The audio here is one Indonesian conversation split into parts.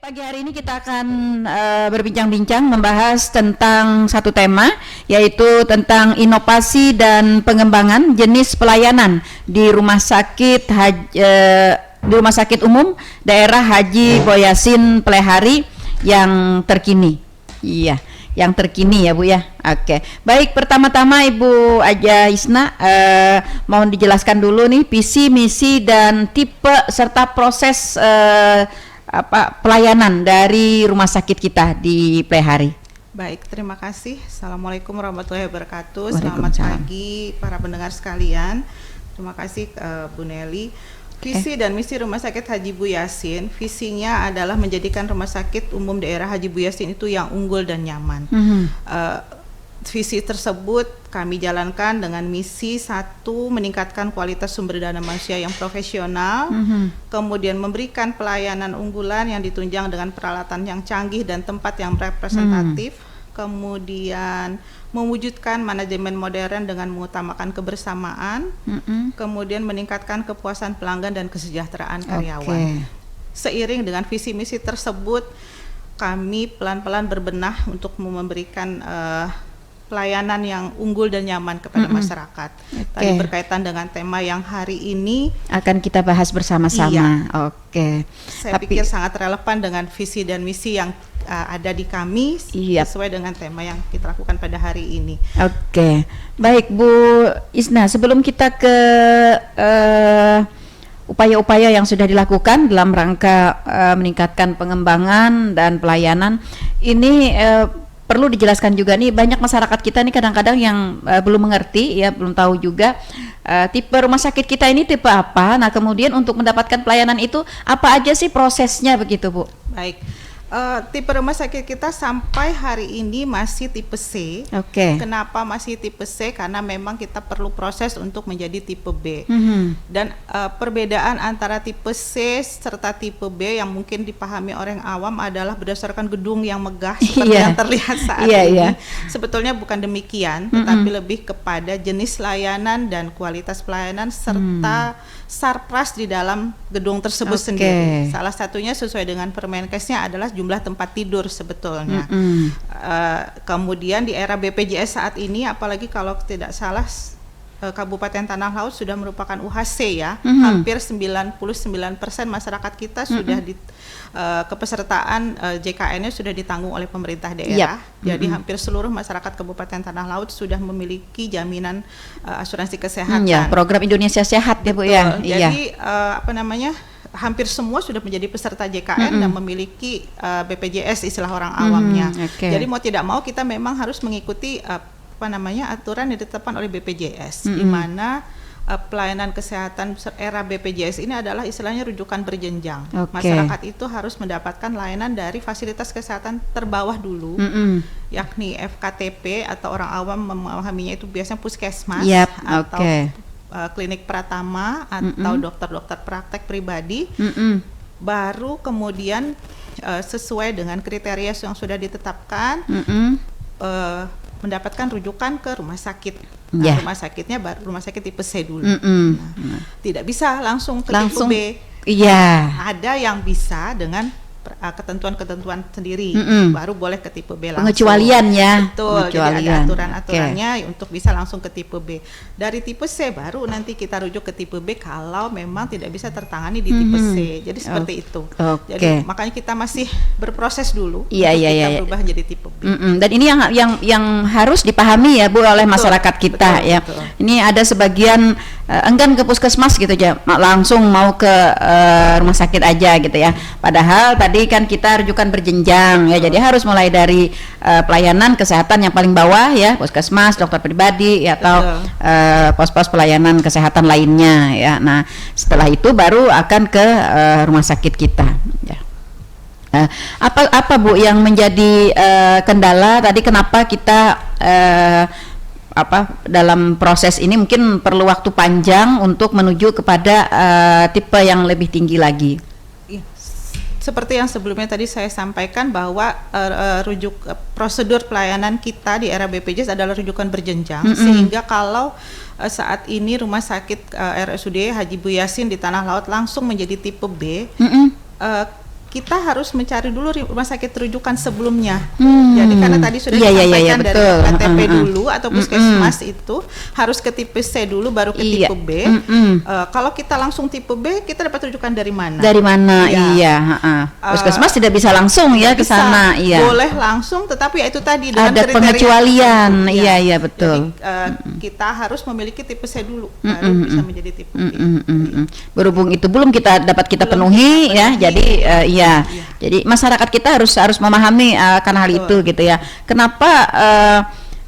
Pagi hari ini kita akan berbincang-bincang membahas tentang satu tema, yaitu tentang inovasi dan pengembangan jenis pelayanan di Rumah Sakit Umum Daerah Haji Boyasin Plehari yang terkini. Iya, yang terkini ya Bu ya. Oke. Baik, pertama-tama Ibu Aja Isna, mohon dijelaskan dulu nih visi, misi dan tipe serta proses pelayanan dari rumah sakit kita di Plehari. Baik, terima kasih. Assalamualaikum warahmatullahi wabarakatuh. Selamat pagi para pendengar sekalian. Terima kasih Bu Nelly. Visi dan misi Rumah Sakit Haji Boyasin, visinya adalah menjadikan Rumah Sakit Umum Daerah Haji Boyasin itu yang unggul dan nyaman. Visi tersebut kami jalankan dengan misi satu, meningkatkan kualitas sumber daya manusia yang profesional, kemudian memberikan pelayanan unggulan yang ditunjang dengan peralatan yang canggih dan tempat yang representatif, kemudian mewujudkan manajemen modern dengan mengutamakan kebersamaan, kemudian meningkatkan kepuasan pelanggan dan kesejahteraan karyawan. Seiring dengan visi misi tersebut, kami pelan-pelan berbenah untuk memberikan pelayanan yang unggul dan nyaman kepada masyarakat. Tadi berkaitan dengan tema yang hari ini akan kita bahas bersama-sama. Saya pikir sangat relevan dengan visi dan misi yang ada di kami, sesuai dengan tema yang kita lakukan pada hari ini. Baik Bu Isna, sebelum kita ke upaya-upaya yang sudah dilakukan dalam rangka meningkatkan pengembangan dan pelayanan ini, perlu dijelaskan juga nih, banyak masyarakat kita nih kadang-kadang yang belum mengerti ya, belum tahu juga tipe rumah sakit kita ini tipe apa. Nah, kemudian untuk mendapatkan pelayanan itu apa aja sih prosesnya begitu Bu? Baik. Tipe rumah sakit kita sampai hari ini masih tipe C. Kenapa masih tipe C? Karena memang kita perlu proses untuk menjadi tipe B. Dan perbedaan antara tipe C serta tipe B yang mungkin dipahami orang awam adalah berdasarkan gedung yang megah seperti yang terlihat saat ini. Sebetulnya bukan demikian, tetapi lebih kepada jenis layanan dan kualitas pelayanan serta sarpras di dalam gedung tersebut sendiri. Salah satunya sesuai dengan Permenkesnya adalah jumlah tempat tidur sebetulnya. Kemudian di era BPJS saat ini, apalagi kalau tidak salah Kabupaten Tanah Laut sudah merupakan UHC ya, hampir 99% masyarakat kita sudah di kepesertaan JKN-nya sudah ditanggung oleh pemerintah daerah. Jadi hampir seluruh masyarakat Kabupaten Tanah Laut sudah memiliki jaminan asuransi kesehatan. Program Indonesia Sehat ya Bu ya. Jadi hampir semua sudah menjadi peserta JKN dan memiliki BPJS istilah orang awamnya. Jadi mau tidak mau kita memang harus mengikuti aturan yang ditetapkan oleh BPJS, di mana pelayanan kesehatan era BPJS ini adalah istilahnya rujukan berjenjang. Masyarakat itu harus mendapatkan layanan dari fasilitas kesehatan terbawah dulu, yakni FKTP atau orang awam memahaminya itu biasanya puskesmas atau klinik pratama atau dokter-dokter praktek pribadi. Baru kemudian sesuai dengan kriteria yang sudah ditetapkan, mendapatkan rujukan ke rumah sakit. Rumah sakitnya baru rumah sakit tipe C dulu. Tidak bisa langsung ke tipe B. Ada yang bisa dengan ketentuan-ketentuan sendiri, baru boleh ke tipe B langsung. Pengecualian ya. Betul, jadi ada aturan-aturannya untuk bisa langsung ke tipe B. Dari tipe C baru nanti kita rujuk ke tipe B kalau memang tidak bisa tertangani di tipe C. Jadi seperti itu. Jadi makanya kita masih berproses dulu untuk kita berubah jadi tipe B. Dan ini yang harus dipahami ya Bu oleh masyarakat kita ya. Ini ada sebagian enggan ke puskesmas gitu aja, langsung mau ke rumah sakit aja gitu ya. Padahal tadi kan kita rujukan berjenjang ya, jadi harus mulai dari pelayanan kesehatan yang paling bawah ya, puskesmas, dokter pribadi ya, atau pos-pos pelayanan kesehatan lainnya ya. Nah, setelah itu baru akan ke rumah sakit kita ya. Apa Bu yang menjadi kendala tadi, kenapa kita dalam proses ini mungkin perlu waktu panjang untuk menuju kepada tipe yang lebih tinggi lagi? Seperti yang sebelumnya tadi saya sampaikan bahwa prosedur pelayanan kita di era BPJS adalah rujukan berjenjang, sehingga kalau saat ini rumah sakit RSUD Haji Boyasin di Tanah Laut langsung menjadi tipe B, kita harus mencari dulu rumah sakit rujukan sebelumnya. Jadi karena tadi sudah disampaikan dari KTP dulu atau puskesmas itu harus ke tipe C dulu baru ke tipe B. Kalau kita langsung tipe B, kita dapat rujukan dari mana? Dari mana? Puskesmas tidak bisa langsung ya ke sana. Boleh langsung, tetapi ya itu tadi dengan ada pengecualian. Iya betul. Jadi, kita harus memiliki tipe C dulu baru bisa menjadi tipe B. Berhubung itu belum kita penuhi ya. Jadi jadi masyarakat kita harus memahami akan hal itu gitu ya. Kenapa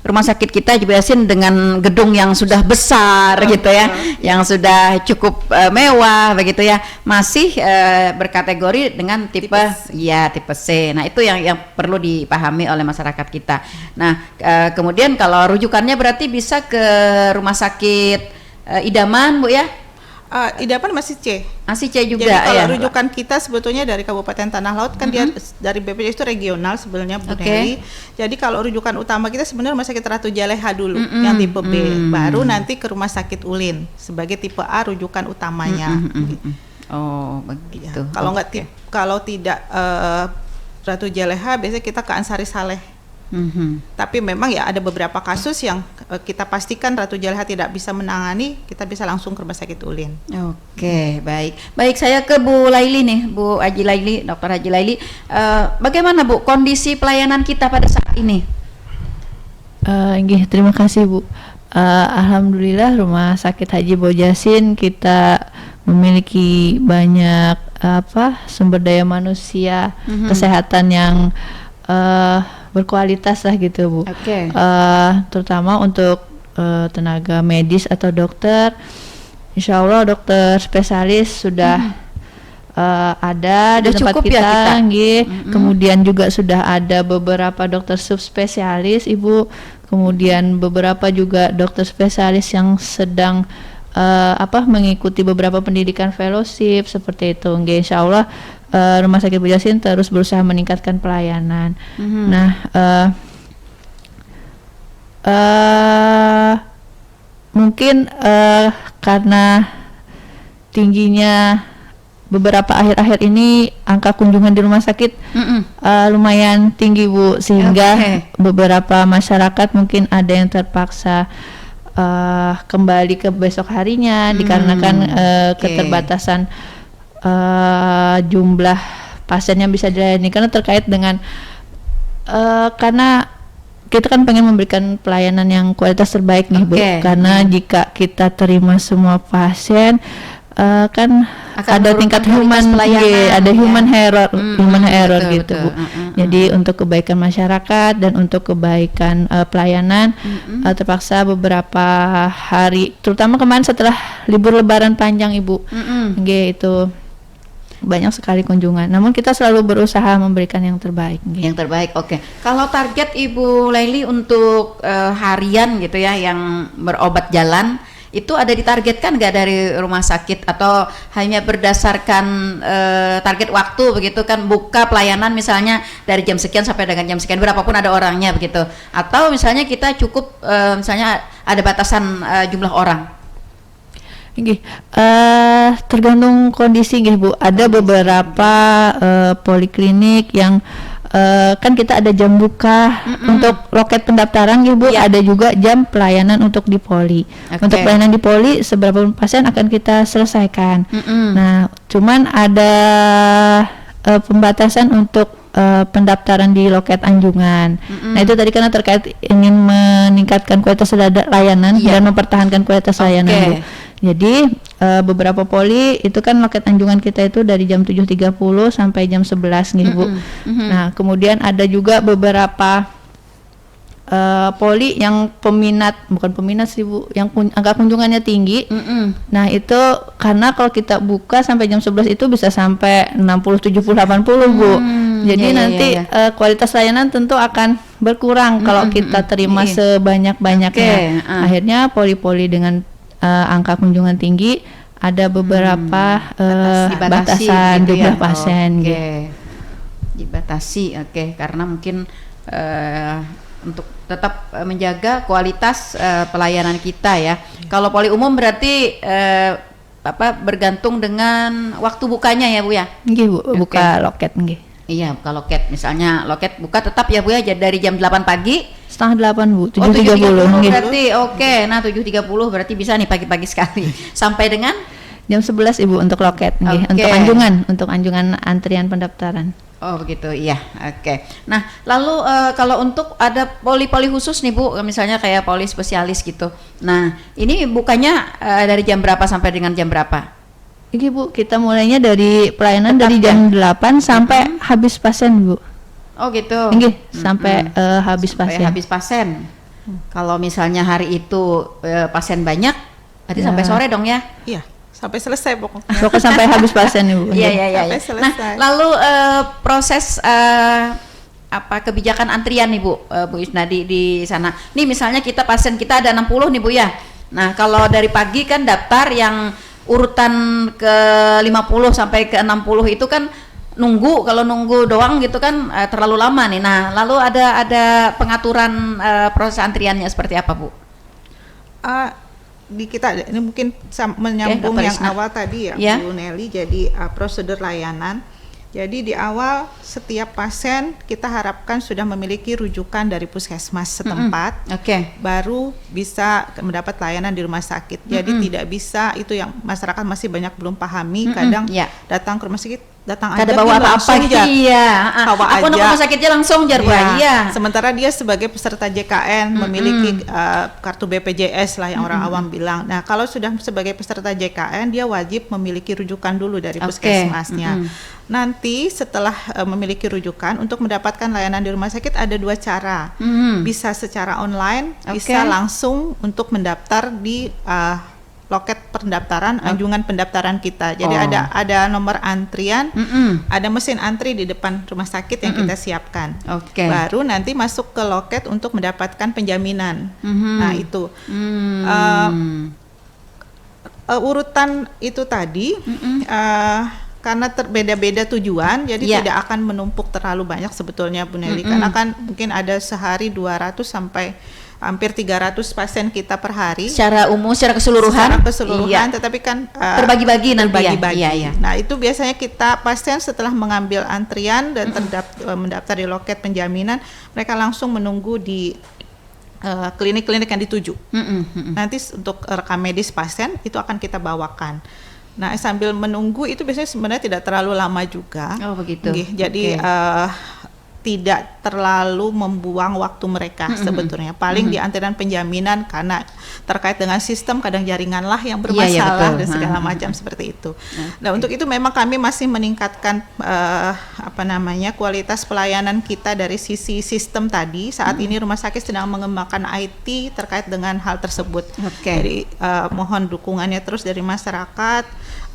rumah sakit kita diberesin dengan gedung yang sudah besar gitu ya, yang sudah cukup mewah begitu ya, masih berkategori dengan tipe C. Nah, itu yang perlu dipahami oleh masyarakat kita. Nah, kemudian kalau rujukannya berarti bisa ke rumah sakit idaman, Bu ya? Idaman masih C. Masih C juga. Jadi kalau rujukan kita sebetulnya dari Kabupaten Tanah Laut kan dia dari BPJS itu regional sebenarnya, Bu Nelly. Jadi kalau rujukan utama kita sebenarnya Rumah Sakit Ratu Jaleha dulu yang tipe B, baru nanti ke Rumah Sakit Ulin sebagai tipe A rujukan utamanya. Oh, begitu. Ya, kalau tidak Ratu Jaleha biasanya kita ke Ansari Saleh. Tapi memang ya ada beberapa kasus yang kita pastikan Ratu Jaleha tidak bisa menangani, kita bisa langsung ke Rumah Sakit Ulin. Oke, baik saya ke Bu Laili nih, Bu Haji Laili, Dr. Haji Laili. Bagaimana Bu kondisi pelayanan kita pada saat ini? Terima kasih Bu. Alhamdulillah Rumah Sakit Haji Bojasin kita memiliki banyak sumber daya manusia, kesehatan yang berkualitas lah gitu Bu. Terutama untuk tenaga medis atau dokter, insya Allah dokter spesialis sudah ada di tempat kita. Kemudian juga sudah ada beberapa dokter subspesialis Ibu, kemudian beberapa juga dokter spesialis yang sedang mengikuti beberapa pendidikan fellowship seperti itu. Insya Allah Rumah Sakit Bojasin terus berusaha meningkatkan pelayanan. Nah, mungkin karena tingginya beberapa akhir-akhir ini angka kunjungan di rumah sakit lumayan tinggi Bu, sehingga beberapa masyarakat mungkin ada yang terpaksa kembali ke besok harinya dikarenakan keterbatasan jumlah pasien yang bisa dilayani, karena terkait dengan karena kita kan pengen memberikan pelayanan yang kualitas terbaik nih Bu, karena jika kita terima semua pasien kan ada tingkat human error gitu Bu. Jadi untuk kebaikan masyarakat dan untuk kebaikan pelayanan terpaksa beberapa hari, terutama kemarin setelah libur Lebaran panjang Ibu, itu banyak sekali kunjungan. Namun kita selalu berusaha memberikan yang terbaik. Yang terbaik, oke. Kalau target Ibu Laili untuk harian gitu ya, yang berobat jalan, itu ada ditargetkan nggak dari rumah sakit atau hanya berdasarkan target waktu begitu kan, buka pelayanan misalnya dari jam sekian sampai dengan jam sekian, berapapun ada orangnya begitu, atau misalnya kita cukup misalnya ada batasan jumlah orang? Tergantung kondisi Bu. Ada beberapa poliklinik yang kan kita ada jam buka untuk loket pendaftaran Bu, ada juga jam pelayanan untuk di poli. Untuk pelayanan di poli seberapa pasien akan kita selesaikan. Nah, cuman ada pembatasan untuk pendaftaran di loket anjungan. Nah, itu tadi karena terkait ingin meningkatkan kualitas layanan dan mempertahankan kualitas layanan Bu. Jadi beberapa poli itu kan loket anjungan kita itu dari jam 7.30 sampai jam 11 nih Bu. Nah, kemudian ada juga beberapa poli yang bukan peminat sih Bu, yang angka kunjungannya tinggi. Nah, itu karena kalau kita buka sampai jam 11 itu bisa sampai 60, 70, 80 Bu. Jadi nanti kualitas layanan tentu akan berkurang kalau kita terima sebanyak-banyaknya. Akhirnya poli-poli dengan angka kunjungan tinggi ada beberapa batasan jumlah pasien. Dibatasi, karena mungkin untuk tetap menjaga kualitas pelayanan kita ya. Kalau poli umum berarti bergantung dengan waktu bukanya ya Bu ya. Nggih Bu, buka loket nggih. Iya, buka loket. Misalnya loket buka tetap ya Bu ya dari jam 8 pagi setengah 8 Bu, 7.30. 7.30 berarti oke. Nah 7.30 berarti bisa nih pagi-pagi sekali sampai dengan jam 11 Ibu untuk loket nggih, untuk anjungan antrian pendaftaran. Oh begitu, iya, oke. Nah lalu kalau untuk ada poli khusus nih Bu, misalnya kayak poli spesialis gitu. Nah ini bukanya dari jam berapa sampai dengan jam berapa? Ini Bu, kita mulainya dari pelayanan dari jam 8 sampai habis pasien Bu. Oh gitu. Nggih, sampai habis pasien. Sampai habis pasien. Kalau misalnya hari itu pasien banyak, berarti sampai sore dong ya? Iya. Sampai selesai pokoknya. Pokoknya sampai habis pasien Ibu. Iya. Nah, lalu proses kebijakan antrian nih Bu, Bu Isna di sana. Nih misalnya pasien kita ada 60 nih Bu ya. Nah, kalau dari pagi kan daftar yang urutan ke 50 sampai ke 60 itu kan kalau nunggu doang gitu kan terlalu lama nih. Nah, lalu ada pengaturan proses antriannya seperti apa Bu? Di kita ini mungkin menyambung yang awal tadi ya Bu Nelly, jadi prosedur layanan. Jadi di awal setiap pasien kita harapkan sudah memiliki rujukan dari puskesmas setempat, baru bisa mendapat layanan di rumah sakit. Jadi tidak bisa, itu yang masyarakat masih banyak belum pahami, kadang datang ke rumah sakit datang aja bawa apa-apa gitu. Iya. Aku rumah sakitnya langsung jar iya. Sementara dia sebagai peserta JKN memiliki kartu BPJS lah yang orang awam bilang. Nah, kalau sudah sebagai peserta JKN dia wajib memiliki rujukan dulu dari puskesmasnya. Nanti setelah memiliki rujukan untuk mendapatkan layanan di rumah sakit ada 2 cara. Bisa secara online, bisa langsung untuk mendaftar di loket pendaftaran, anjungan pendaftaran kita. Jadi ada nomor antrian, ada mesin antri di depan rumah sakit yang kita siapkan. Baru nanti masuk ke loket untuk mendapatkan penjaminan. Nah itu urutan itu tadi karena berbeda-beda tujuan, jadi tidak akan menumpuk terlalu banyak sebetulnya Bu Nelly. Karena kan mungkin ada sehari 200 sampai hampir 300 pasien kita per hari. Secara umum, secara keseluruhan, tetapi kan terbagi-bagi nanti ya. Nah itu biasanya pasien setelah mengambil antrian dan mendaftar di loket penjaminan, mereka langsung menunggu di klinik-klinik yang dituju. Nanti untuk rekam medis pasien itu akan kita bawakan. Nah sambil menunggu itu biasanya sebenarnya tidak terlalu lama juga. Oh begitu. Jadi tidak terlalu membuang waktu mereka sebetulnya. Paling di antrian penjaminan karena terkait dengan sistem kadang jaringan lah yang bermasalah dan segala macam seperti itu. Nah untuk itu memang kami masih meningkatkan kualitas pelayanan kita dari sisi sistem tadi. Saat ini rumah sakit sedang mengembangkan IT terkait dengan hal tersebut. Jadi mohon dukungannya terus dari masyarakat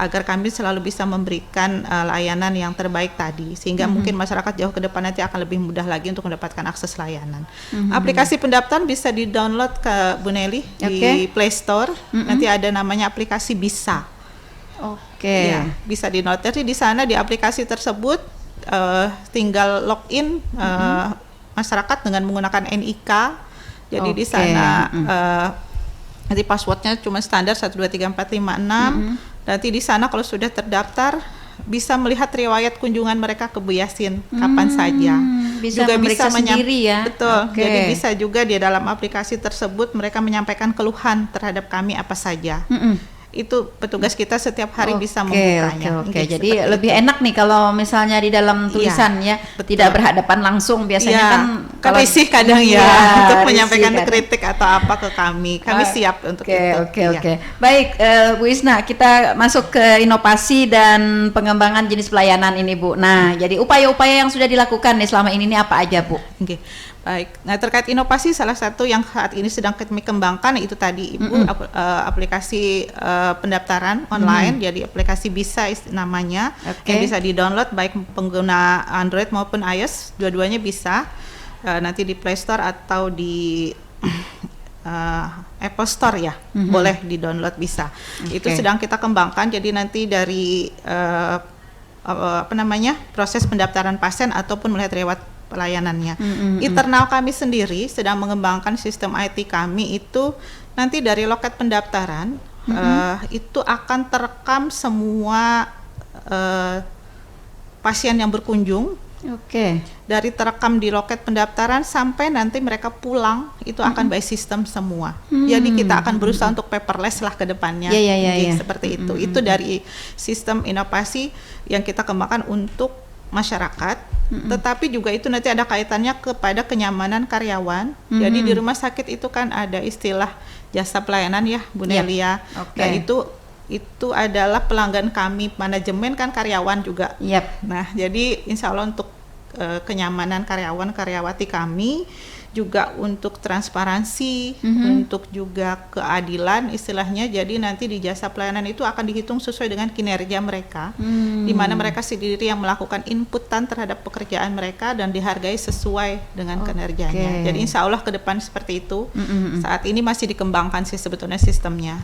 agar kami selalu bisa memberikan layanan yang terbaik tadi, sehingga mungkin masyarakat jauh ke depan nanti akan lebih mudah lagi untuk mendapatkan akses layanan. Aplikasi pendaftaran bisa di-download ke Bu Nelly di Play Store. Nanti ada namanya aplikasi Bisa. Ya, bisa di-download. Jadi di sana di aplikasi tersebut tinggal login masyarakat dengan menggunakan NIK. Jadi di sana nanti passwordnya cuma standar 1234566. Nanti di sana kalau sudah terdaftar bisa melihat riwayat kunjungan mereka ke Bu Yasin kapan saja. Juga bisa sendiri ya. Betul. Jadi bisa juga di dalam aplikasi tersebut mereka menyampaikan keluhan terhadap kami apa saja. Itu petugas kita setiap hari bisa membukanya. Jadi lebih enak nih kalau misalnya di dalam tulisan tidak berhadapan langsung. Biasanya kan risih kadang untuk menyampaikan kritik atau apa ke kami. Kami siap untuk itu. Baik, Bu Isna, kita masuk ke inovasi dan pengembangan jenis pelayanan ini Bu. Nah, jadi upaya-upaya yang sudah dilakukan nih selama ini apa aja Bu? Baik, nah terkait inovasi salah satu yang saat ini sedang kami kembangkan itu tadi Ibu aplikasi pendaftaran online, jadi aplikasi Bisa namanya, yang bisa di-download baik pengguna Android maupun iOS, dua-duanya bisa, nanti di Play Store atau di Apple Store boleh di-download bisa. Itu sedang kita kembangkan, jadi nanti dari proses pendaftaran pasien ataupun melihat riwayat pelayanannya. Internal kami sendiri sedang mengembangkan sistem IT kami itu nanti dari loket pendaftaran itu akan terekam semua pasien yang berkunjung. Dari terekam di loket pendaftaran sampai nanti mereka pulang itu akan by system semua. Jadi kita akan berusaha untuk paperless lah ke depannya. Seperti itu. Itu dari sistem inovasi yang kita kembangkan untuk masyarakat. Tetapi juga itu nanti ada kaitannya kepada kenyamanan karyawan. Jadi di rumah sakit itu kan ada istilah jasa pelayanan ya, Bu Nelia. Dan itu adalah pelanggan kami, manajemen kan karyawan juga. Nah, jadi insya Allah untuk kenyamanan karyawan karyawati kami, juga untuk transparansi, untuk juga keadilan istilahnya. Jadi nanti di jasa pelayanan itu akan dihitung sesuai dengan kinerja mereka, di mana mereka sendiri yang melakukan inputan terhadap pekerjaan mereka dan dihargai sesuai dengan kinerjanya. Jadi insya Allah ke depan seperti itu. Saat ini masih dikembangkan sih sebetulnya sistemnya.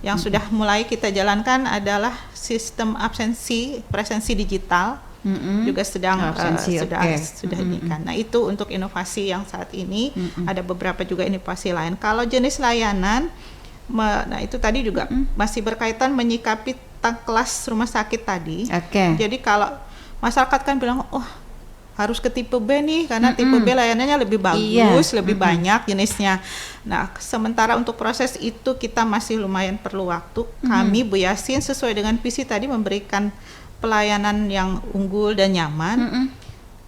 Yang sudah mulai kita jalankan adalah sistem presensi digital. Juga sedang sudah ini kan. Nah, itu untuk inovasi yang saat ini. Ada beberapa juga inovasi lain. Kalau jenis layanan, nah itu tadi juga masih berkaitan menyikapi kelas rumah sakit tadi. Jadi kalau masyarakat kan bilang, oh harus ke tipe B nih, karena tipe B layanannya lebih bagus, lebih banyak jenisnya. Nah, sementara untuk proses itu kita masih lumayan perlu waktu. Kami Bu Yasin sesuai dengan visi tadi memberikan pelayanan yang unggul dan nyaman,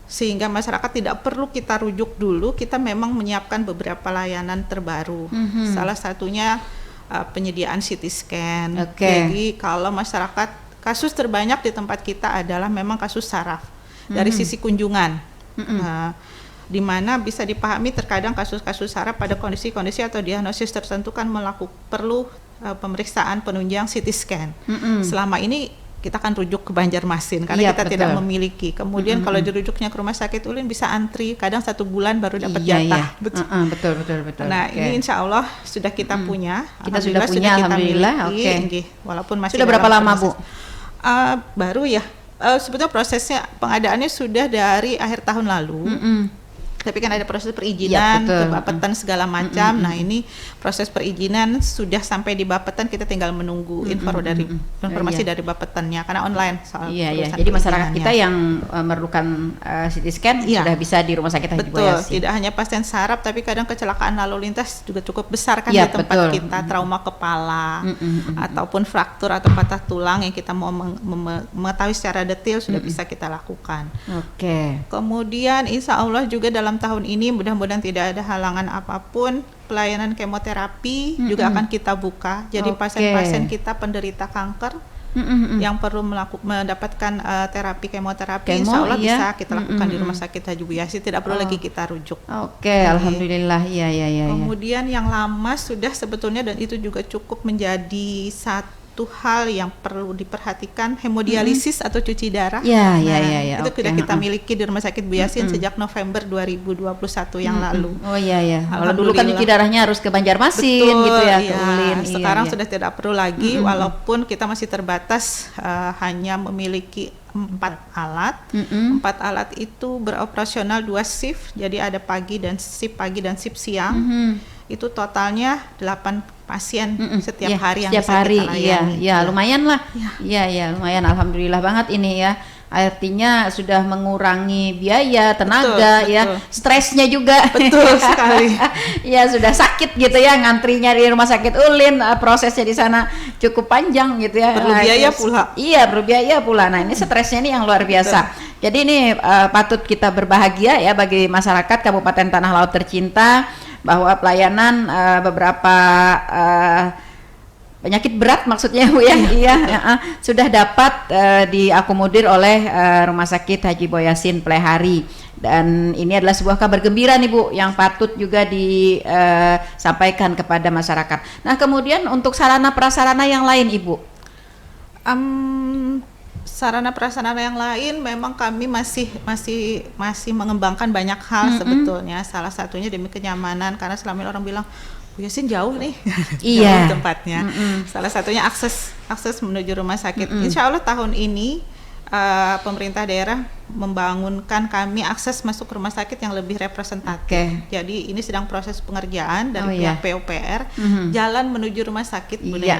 sehingga masyarakat tidak perlu kita rujuk dulu. Kita memang menyiapkan beberapa layanan terbaru. Salah satunya penyediaan CT scan. Jadi kalau masyarakat, kasus terbanyak di tempat kita adalah memang kasus saraf dari sisi kunjungan, di mana bisa dipahami terkadang kasus-kasus saraf pada kondisi-kondisi atau diagnosis tertentu kan perlu pemeriksaan penunjang CT scan. Selama ini kita akan rujuk ke Banjarmasin karena kita tidak memiliki. Kemudian kalau dirujuknya ke rumah sakit Ulin bisa antri, kadang 1 bulan baru dapat jatah. Betul. Nah, ini insya Allah sudah kita punya. Kita sudah punya, alhamdulillah. Walaupun masih sudah berapa lama Bu? Baru ya. Sebetulnya prosesnya pengadaannya sudah dari akhir tahun lalu. Tapi kan ada proses perizinan ke Bapeten segala macam. Nah, ini proses perizinan sudah sampai di Bapeten, kita tinggal menunggu informasi dari Bapetennya karena online soal Jadi masyarakat kita yang memerlukan CT scan sudah bisa di rumah sakit Haji Boyasin. Tidak hanya pasien saraf, tapi kadang kecelakaan lalu lintas juga cukup besar kan di tempat kita, trauma kepala ataupun fraktur atau patah tulang yang kita mau mengetahui secara detail sudah bisa kita lakukan. Kemudian insya Allah juga dalam tahun ini mudah-mudahan tidak ada halangan apapun, pelayanan kemoterapi juga akan kita buka. Jadi pasien-pasien kita penderita kanker yang perlu mendapatkan terapi kemoterapi, insya Allah bisa kita lakukan di rumah sakit Haji Boyasin, tidak perlu lagi kita rujuk. Alhamdulillah. Kemudian yang lama sudah sebetulnya, dan itu juga cukup menjadi satu hal yang perlu diperhatikan, hemodialisis atau cuci darah. Itu sudah kita miliki di rumah sakit Boyasin sejak November 2021 yang lalu. Kalau dulu kan cuci darahnya harus ke Banjarmasin gitu ya, ke Ulin. Sekarang sudah tidak perlu lagi, walaupun kita masih terbatas hanya memiliki 4 alat. 4 alat itu beroperasional 2 shift, jadi ada pagi dan shift siang. Itu totalnya 8 pasien setiap hari yang bisa kita layani. Lumayan lah. Lumayan, alhamdulillah banget ini ya. Artinya sudah mengurangi biaya, tenaga, betul. Stresnya juga. Betul sekali. Sudah sakit gitu ya, ngantrinya di rumah sakit Ulin, prosesnya di sana cukup panjang gitu ya. Perlu biaya pula. Perlu biaya pula. Nah, ini stresnya ini yang luar biasa. Betul. Jadi ini patut kita berbahagia ya bagi masyarakat Kabupaten Tanah Laut tercinta, bahwa pelayanan beberapa penyakit berat maksudnya Bu ya, sudah dapat diakomodir oleh Rumah Sakit Haji Boyasin Plehari. Dan ini adalah sebuah kabar gembira nih Bu, yang patut juga disampaikan kepada masyarakat. Nah, kemudian untuk sarana prasarana yang lain Ibu? Sarana prasarana yang lain memang kami masih mengembangkan banyak hal sebetulnya. Salah satunya demi kenyamanan, karena selama ini orang bilang Bu Yasin jauh nih jauh tempatnya. Salah satunya akses menuju rumah sakit. Insya Allah tahun ini pemerintah daerah membangunkan kami akses masuk rumah sakit yang lebih representatif. Jadi ini sedang proses pengerjaan dari pihak PUPR, jalan menuju rumah sakit Bu Neli.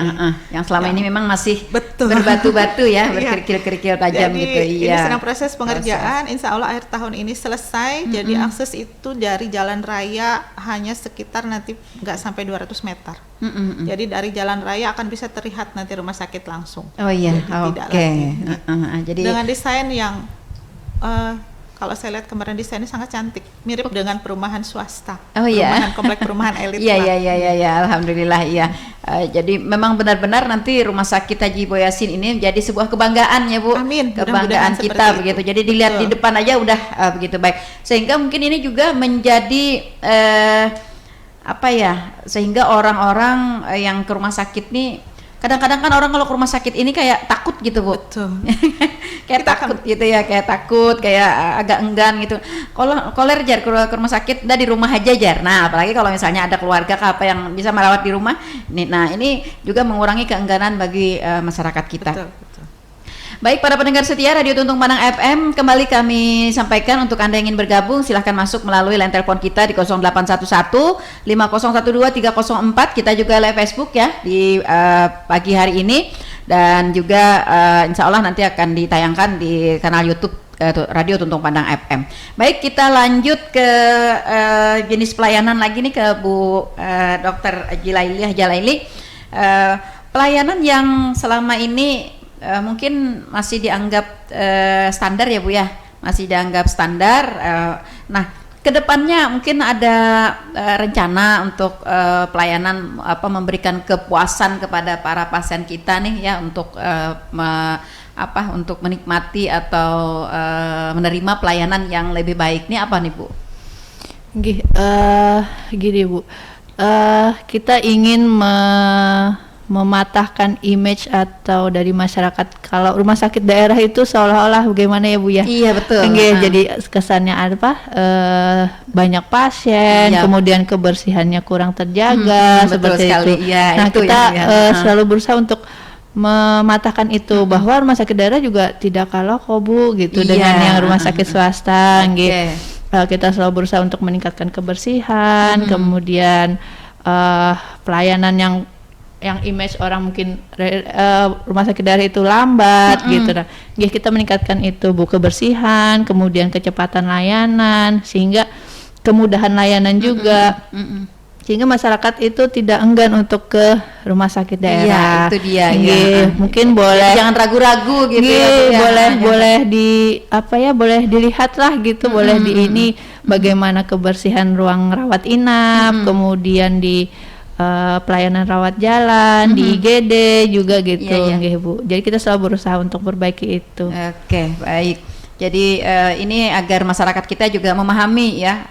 Yang selama ini memang masih berbatu-batu ya, berkerikil-kerikil tajam jadi, gitu. Ini sedang proses pengerjaan, insya Allah akhir tahun ini selesai. Jadi akses itu dari jalan raya hanya sekitar nanti nggak sampai 200 meter. Jadi dari jalan raya akan bisa terlihat nanti rumah sakit langsung. Jadi dengan desain yang kalau saya lihat kemarin desainnya sangat cantik, mirip dengan perumahan swasta, perumahan komplek perumahan elit. Iya, alhamdulillah iya. Jadi memang benar-benar nanti Rumah Sakit Haji Boyasin ini menjadi sebuah kebanggaan ya Bu. Amin. Kebanggaan kita begitu. Jadi dilihat di depan aja udah begitu baik. Sehingga mungkin ini juga menjadi sehingga orang-orang yang ke rumah sakit nih, kadang-kadang kan orang kalau ke rumah sakit ini kayak takut gitu Bu. Betul. Kayak takut gitu ya, kayak agak enggan gitu. Koler jar ke rumah sakit, udah di rumah aja jar. Nah, apalagi kalau misalnya ada keluarga yang bisa merawat di rumah. Nah, ini juga mengurangi keengganan bagi masyarakat kita. Betul. Baik para pendengar setia Radio Tuntung Panang FM, kembali kami sampaikan untuk Anda yang ingin bergabung silahkan masuk melalui line telepon kita di 0811 5012 304. Kita juga live Facebook ya di pagi hari ini, dan juga insya Allah nanti akan ditayangkan di kanal YouTube Radio Tuntung Panang FM. Baik, kita lanjut ke jenis pelayanan lagi nih ke Bu Dr. Jalaili. Pelayanan yang selama ini mungkin masih dianggap standar ya Bu ya, masih dianggap standar. Nah, kedepannya mungkin ada rencana untuk pelayanan memberikan kepuasan kepada para pasien kita nih ya, untuk untuk menikmati atau menerima pelayanan yang lebih baik nih apa nih Bu? Gini Bu, kita ingin mematahkan image atau dari masyarakat kalau rumah sakit daerah itu seolah-olah bagaimana ya Bu ya? Iya betul. Jadi kesannya banyak pasien, kemudian kebersihannya kurang terjaga seperti itu. Ya, nah kita selalu berusaha untuk mematahkan itu bahwa rumah sakit daerah juga tidak kalah kok Bu gitu dengan yang rumah sakit swasta. Kita selalu berusaha untuk meningkatkan kebersihan, kemudian pelayanan yang image orang mungkin rumah sakit daerah itu lambat gitu. Nah, kita meningkatkan itu Bu, kebersihan, kemudian kecepatan layanan, sehingga kemudahan layanan juga. Sehingga masyarakat itu tidak enggan untuk ke rumah sakit daerah. Iya, itu dia. Mungkin boleh jangan ragu-ragu gitu boleh boleh dilihat lah gitu, boleh di ini bagaimana kebersihan ruang rawat inap, kemudian di pelayanan rawat jalan, di IGD juga gitu. Bu. Jadi kita selalu berusaha untuk perbaiki itu. Oke, baik. Jadi ini agar masyarakat kita juga memahami ya,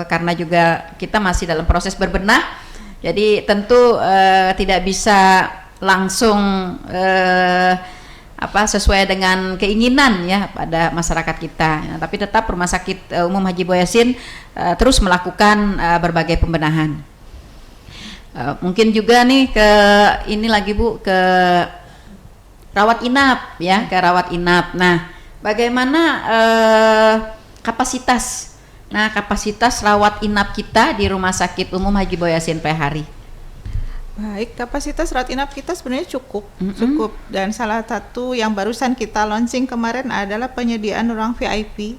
karena juga kita masih dalam proses berbenah. Jadi tentu tidak bisa langsung sesuai dengan keinginan ya pada masyarakat kita. Tapi tetap Rumah Sakit Umum Haji Boyasin terus melakukan berbagai pembenahan. Mungkin juga nih ke ini lagi Bu, ke rawat inap ya, ke rawat inap. Nah, bagaimana kapasitas rawat inap kita di Rumah Sakit Umum Haji Boyasin per hari? Baik, kapasitas rawat inap kita sebenarnya cukup, dan salah satu yang barusan kita launching kemarin adalah penyediaan ruang VIP.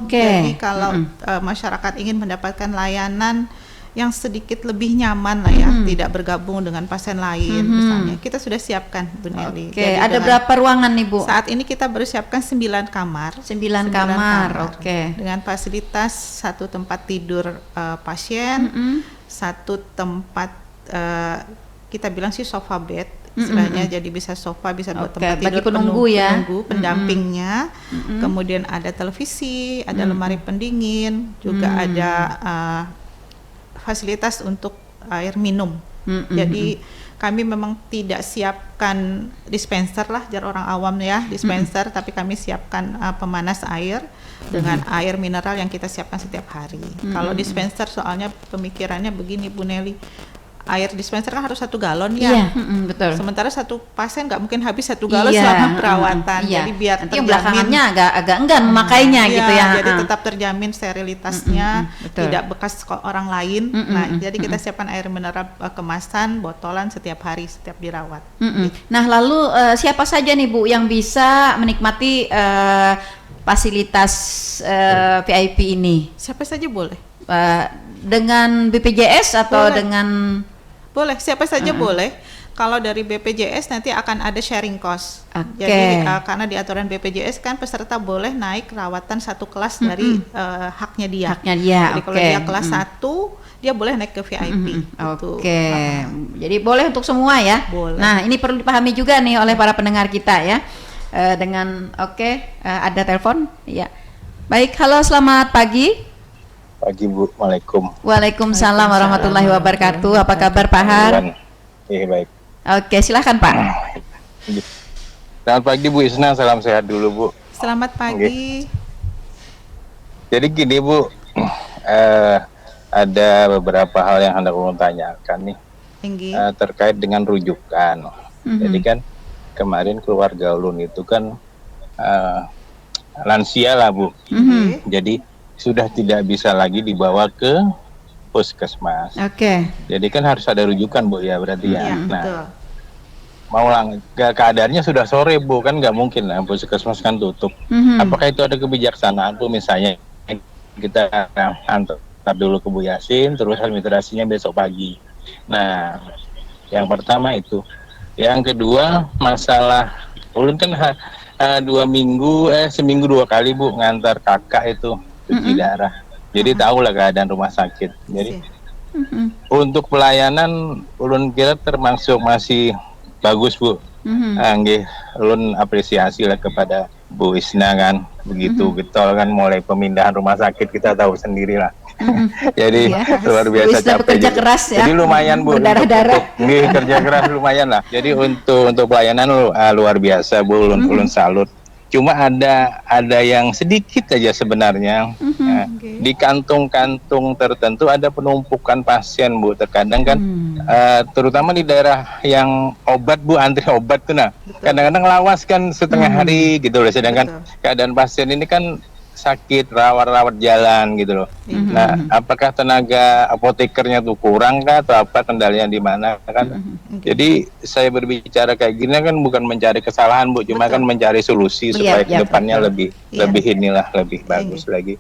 Jadi kalau masyarakat ingin mendapatkan layanan yang sedikit lebih nyaman lah ya, tidak bergabung dengan pasien lain misalnya, kita sudah siapkan Bu Neli. Ada berapa ruangan nih Bu? Saat ini kita baru siapkan 9 kamar. 9 kamar. Dengan fasilitas 1 tempat tidur pasien, 1 tempat kita bilang sih sofa bed, istilahnya, jadi bisa sofa, bisa buat tempat tidur penunggu pendampingnya. Kemudian ada televisi, ada lemari pendingin, juga ada fasilitas untuk air minum. Jadi kami memang tidak siapkan dispenser lah, jar orang awam ya, dispenser, tapi kami siapkan pemanas air dengan air mineral yang kita siapkan setiap hari. Kalau dispenser soalnya pemikirannya begini Bu Neli, air dispenser kan harus 1 galon ya. Iya, betul. Sementara satu pasien nggak mungkin habis 1 galon selama perawatan. Jadi biar nanti yang belakangannya agak enggan memakainya gitu ya. Jadi tetap terjamin sterilitasnya, tidak bekas orang lain. Nah, jadi kita siapkan air mineral kemasan, botolan setiap hari setiap dirawat. Nah, lalu siapa saja nih Bu yang bisa menikmati fasilitas VIP ini? Siapa saja boleh. Dengan BPJS atau dengan boleh, siapa saja boleh. Kalau dari BPJS nanti akan ada sharing cost. Jadi karena di aturan BPJS kan peserta boleh naik rawatan 1 kelas dari haknya dia. Jadi kalau dia kelas 1 dia boleh naik ke VIP. Jadi boleh untuk semua ya. Boleh. Nah, ini perlu dipahami juga nih oleh para pendengar kita ya. Dengan ada telepon ya. Baik, halo, selamat pagi. Pagi Bu, Waalaikumsalam warahmatullahi wabarakatuh. Apa kabar Pak Har? Iya, baik. Oke, silahkan Pak. Selamat pagi Bu Isna, salam sehat dulu Bu. Selamat pagi. Jadi gini Bu, ada beberapa hal yang hendak mau tanyakan nih terkait dengan rujukan. Jadi kan kemarin keluarga ulun itu kan lansia lah Bu. Jadi sudah tidak bisa lagi dibawa ke puskesmas. Jadi kan harus ada rujukan Bu ya berarti ya. Nah, keadaannya sudah sore Bu, kan nggak mungkin lah puskesmas kan tutup. Apakah itu ada kebijaksanaan Bu, misalnya kita antar dulu ke Bu Yasin, terus administrasinya besok pagi. Nah, yang pertama itu. Yang kedua masalah ulun kan seminggu 2 kali Bu ngantar kakak itu cuci darah. Jadi tahulah keadaan rumah sakit. Jadi untuk pelayanan ulun kira termasuk masih bagus Bu. Ulun apresiasi lah kepada Bu Isna kan. Begitu getol kan mulai pemindahan rumah sakit, kita tahu sendiri lah. Jadi luar biasa capek bekerja keras ya. Jadi lumayan Bu, berdarah-darah. Kerja keras lumayan lah. Jadi untuk pelayanan luar biasa Bu, ulun salut. Cuma ada yang sedikit aja sebenarnya. Di kantung-kantung tertentu ada penumpukan pasien Bu. Terkadang kan terutama di daerah yang obat Bu, antri obat tuh nah. Kadang-kadang lawas kan setengah hari gitu loh. Sedangkan keadaan pasien ini kan sakit, rawat jalan gitu loh. Nah, apakah tenaga apotekernya tuh kurang kah atau apa, kendalinya di mana kan? Jadi saya berbicara kayak gini kan bukan mencari kesalahan Bu, cuma kan mencari solusi supaya kedepannya lebih lebih bagus lagi.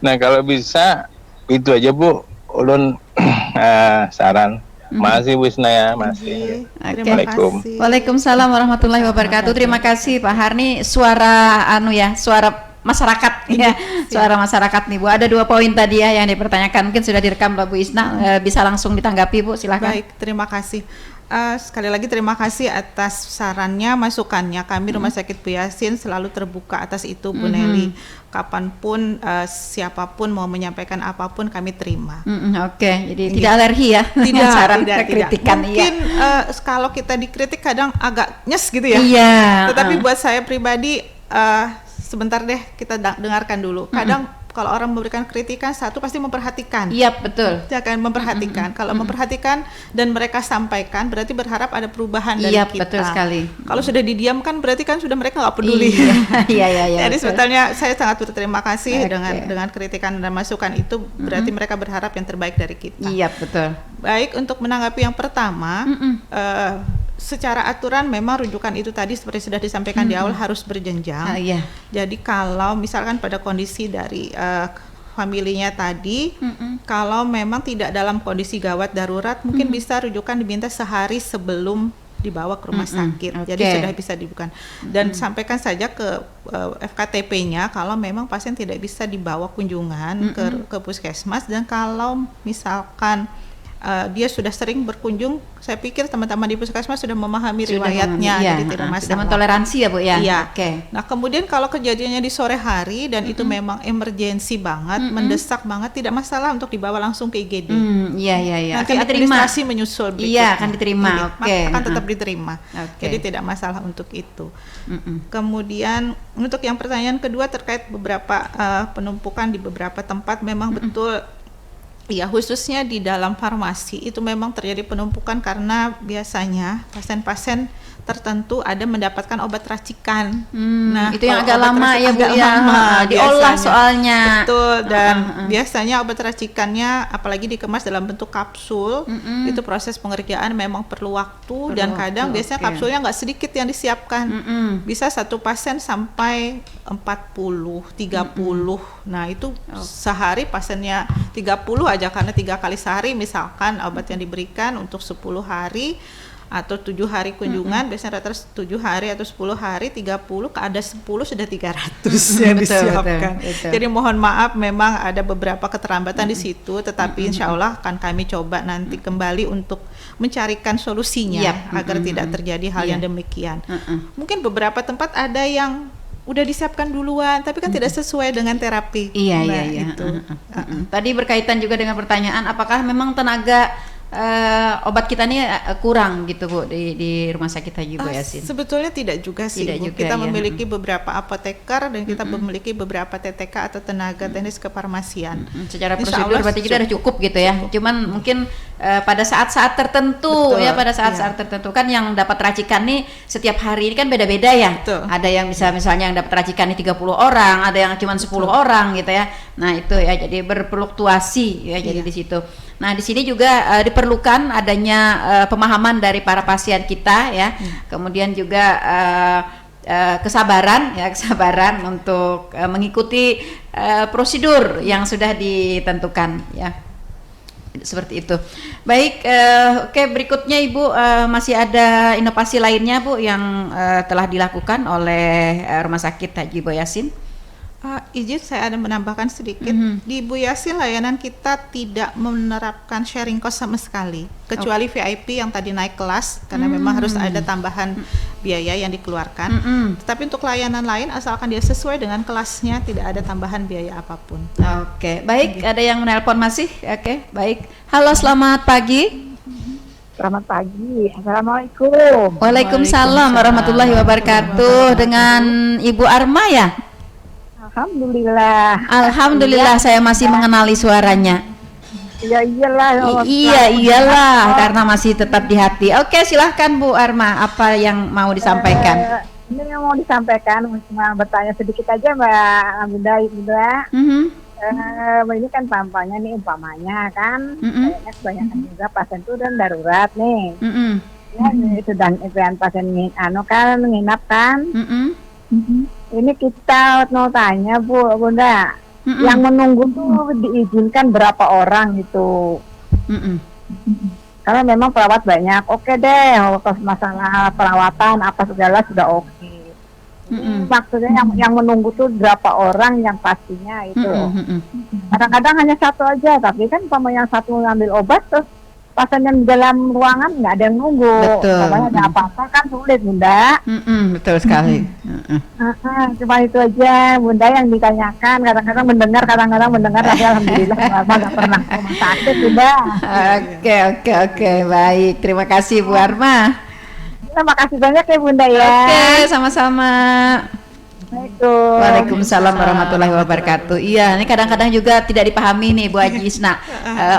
Nah, kalau bisa itu aja Bu, ulun saran. Masih Bu Isna ya, masih. Assalamualaikum. Waalaikumsalam warahmatullahi wabarakatuh. Terima kasih Pak Harni, suara suara masyarakat ya, suara masyarakat nih Bu. Ada 2 poin tadi ya yang dipertanyakan, mungkin sudah direkam lah Bu Isna, bisa langsung ditanggapi Bu, silahkan. Baik, terima kasih. Sekali lagi terima kasih atas sarannya, masukannya. Kami Rumah Sakit Bu Yasin selalu terbuka atas itu Bu Nelly. Kapanpun siapapun mau menyampaikan apapun kami terima. Jadi tidak alergi ya dengan saran kritikan. Mungkin kalau kita dikritik kadang agak nyes gitu ya. Tetapi buat saya pribadi sebentar deh, kita dengarkan dulu. Kadang kalau orang memberikan kritikan, satu pasti memperhatikan. Iya, betul. Dia akan memperhatikan. Kalau memperhatikan dan mereka sampaikan, berarti berharap ada perubahan dari kita. Iya, betul sekali. Kalau sudah didiamkan, berarti kan sudah mereka nggak peduli. Iya. Jadi sebetulnya saya sangat berterima kasih dengan kritikan dan masukan itu. Berarti mereka berharap yang terbaik dari kita. Iya, betul. Baik, untuk menanggapi yang pertama, secara aturan memang rujukan itu tadi seperti sudah disampaikan di awal harus berjenjang. Jadi kalau misalkan pada kondisi dari familinya tadi, kalau memang tidak dalam kondisi gawat darurat, mungkin bisa rujukan diminta sehari sebelum dibawa ke rumah sakit. Jadi sudah bisa dibuka. Dan sampaikan saja ke FKTP-nya kalau memang pasien tidak bisa dibawa kunjungan ke puskesmas, dan kalau misalkan dia sudah sering berkunjung, saya pikir teman-teman di puskesmas sudah memahami riwayatnya, jadi tidak masalah. Sudah mentoleransi ya Bu ya. Nah, kemudian kalau kejadiannya di sore hari dan itu memang emergensi banget, mendesak banget, tidak masalah untuk dibawa langsung ke IGD. Nanti administrasi menyusul berikutnya. Iya, akan diterima. Akan tetap diterima. Jadi tidak masalah untuk itu. Kemudian untuk yang pertanyaan kedua terkait beberapa penumpukan di beberapa tempat, memang betul Iya, khususnya di dalam farmasi itu memang terjadi penumpukan karena biasanya pasien-pasien tertentu ada mendapatkan obat racikan. Nah, itu yang agak lama ya Bu ya, diolah soalnya. Betul, dan biasanya obat racikannya apalagi dikemas dalam bentuk kapsul, itu proses pengerjaan memang perlu waktu dan kadang biasanya kapsulnya nggak sedikit yang disiapkan. Bisa satu pasien sampai 40, 30. Nah, itu sehari pasiennya 30 aja karena 3 kali sehari misalkan obat yang diberikan untuk 10 hari atau 7 hari kunjungan, biasanya rata-rata 7 hari atau 10 hari, 30 ada 10 sudah 300 yang disiapkan. Betul. Jadi mohon maaf memang ada beberapa keterlambatan di situ, tetapi insya Allah akan kami coba nanti kembali untuk mencarikan solusinya agar tidak terjadi hal yang demikian. Mungkin beberapa tempat ada yang udah disiapkan duluan, tapi kan tidak sesuai dengan terapi. Iya. Itu. Tadi berkaitan juga dengan pertanyaan, apakah memang tenaga obat kita ini kurang gitu Bu di rumah sakit Haji Bu Yasin? Sebetulnya tidak juga sih Bu. Kita memiliki beberapa apoteker dan kita memiliki beberapa TTK atau tenaga teknis kefarmasian. Secara prosedur berarti kita udah cukup gitu ya. Cuman mungkin pada saat-saat tertentu pada saat-saat tertentu kan yang dapat racikan nih setiap hari ini kan beda-beda ya. Ada yang bisa misalnya yang dapat racikan nih 30 orang, ada yang cuma 10 orang gitu ya. Nah, itu ya jadi berfluktuasi ya jadi di situ. Nah, di sini juga diperlukan adanya pemahaman dari para pasien kita ya. Kemudian juga kesabaran untuk mengikuti prosedur yang sudah ditentukan ya. Seperti itu. Baik, oke, berikutnya Ibu masih ada inovasi lainnya Bu yang telah dilakukan oleh Rumah Sakit Haji Bu Yasin? Izin saya ada menambahkan sedikit. Di Bu Yasin layanan kita tidak menerapkan sharing cost sama sekali, kecuali VIP yang tadi naik kelas karena memang harus ada tambahan biaya yang dikeluarkan. Tetapi untuk layanan lain asalkan dia sesuai dengan kelasnya tidak ada tambahan biaya apapun. Oke, baik. Ada yang menelpon masih? Oke, baik. Halo, selamat pagi. Selamat pagi. Assalamualaikum. Waalaikumsalam warahmatullahi wabarakatuh. Dengan Ibu Arma ya? Alhamdulillah saya masih mengenali suaranya. Iyalah karena masih tetap di hati. Oke, silahkan Bu Arma, apa yang mau disampaikan? Ini yang mau disampaikan cuma bertanya sedikit aja Mbak Bunda. Ini kan tampaknya nih umpamanya kan kayaknya kebanyakan juga pasien itu dan darurat nih. Sedang pasien kan menginap kan. Ini kita mau tanya Bunda, yang menunggu tuh diizinkan berapa orang gitu? Karena memang perawat banyak, oke deh, masalah perawatan apa segala sudah oke. Maksudnya yang menunggu tuh berapa orang yang pastinya itu? Kadang-kadang hanya satu aja, tapi kan sama yang satu ngambil obat terus pasien yang di dalam ruangan nggak ada yang nunggu. Kalau ada apa-apa kan sulit Bunda. Betul sekali. Cuma itu aja Bunda yang ditanyakan. Kadang-kadang mendengar tapi alhamdulillah nggak pernah rumah sakit Bunda. Oke, baik. Terima kasih Bu Arma. Terima kasih banyak ya Bunda ya. Oke, sama-sama. Waalaikumsalam warahmatullahi wabarakatuh. Iya, ini kadang-kadang juga tidak dipahami nih Bu Haji Isna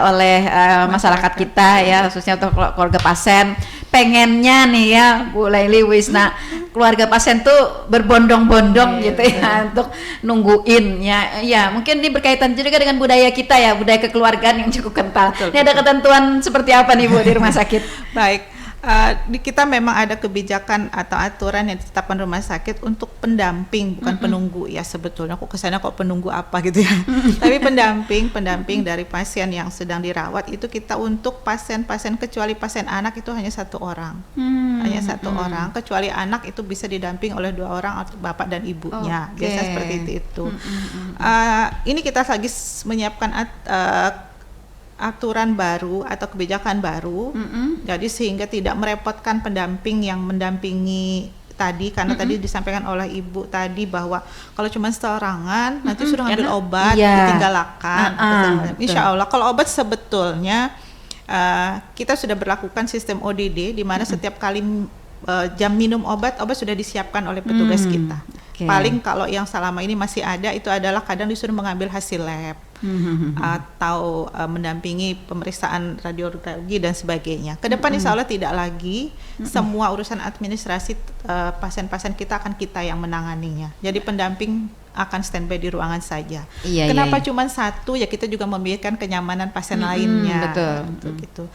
oleh masyarakat kita ya, khususnya untuk keluarga pasien. Pengennya nih ya Bu Laili Wisna, keluarga pasien tuh berbondong-bondong gitu ya untuk nungguin ya. Ya, mungkin ini berkaitan juga dengan budaya kita ya, budaya kekeluargaan yang cukup kental. Ini ada ketentuan seperti apa nih Bu di rumah sakit? Baik. Kita memang ada kebijakan atau aturan yang ditetapkan rumah sakit untuk pendamping, bukan penunggu ya sebetulnya. Kok kesannya kok penunggu apa gitu ya. Tapi pendamping dari pasien yang sedang dirawat itu kita untuk pasien-pasien, kecuali pasien anak itu hanya satu orang. Hanya satu orang, kecuali anak itu bisa didamping oleh 2 orang atau bapak dan ibunya. Biasa seperti itu. Ini kita lagi menyiapkan aturan baru atau kebijakan baru, jadi sehingga tidak merepotkan pendamping yang mendampingi tadi, karena tadi disampaikan oleh Ibu tadi bahwa kalau cuma seorangan nanti sudah ngambil obat ditinggalkan. Insya Allah kalau obat sebetulnya kita sudah berlakukan sistem ODD di mana setiap kali jam minum obat sudah disiapkan oleh petugas kita. Paling kalau yang selama ini masih ada itu adalah kadang disuruh mengambil hasil lab atau mendampingi pemeriksaan radiologi dan sebagainya. Kedepan insya Allah tidak lagi, semua urusan administrasi pasien-pasien kita akan kita yang menanganinya. Jadi pendamping akan standby di ruangan saja. Kenapa cuma satu? Ya kita juga memikirkan kenyamanan pasien lainnya. Betul. Gitu.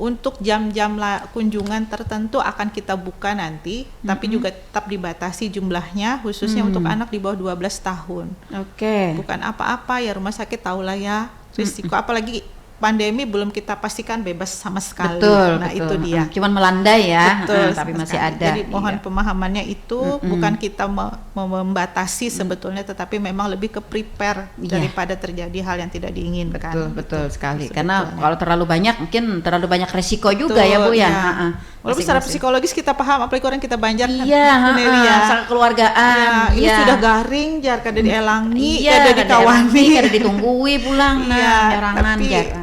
Untuk jam-jam kunjungan tertentu akan kita buka nanti, tapi juga tetap dibatasi jumlahnya, khususnya untuk anak di bawah 12 tahun. Bukan apa-apa ya, rumah sakit tahulah ya risiko, apalagi pandemi belum kita pastikan bebas sama sekali. Betul. Itu dia. Cuman melandai ya, tapi masih sekali. ada. Jadi mohon pemahamannya itu bukan kita membatasi sebetulnya, tetapi memang lebih ke prepare daripada terjadi hal yang tidak diinginkan. Betul sekali. Karena kalau terlalu banyak mungkin terlalu banyak resiko juga ya Bu ya. Walaupun secara psikologis kita paham, apalagi orang kita Banjar kan, sangat keluargaan. Ini sudah garing, jar kada dielangi, kada dikawani, kada ditunggui pulang, jarangan,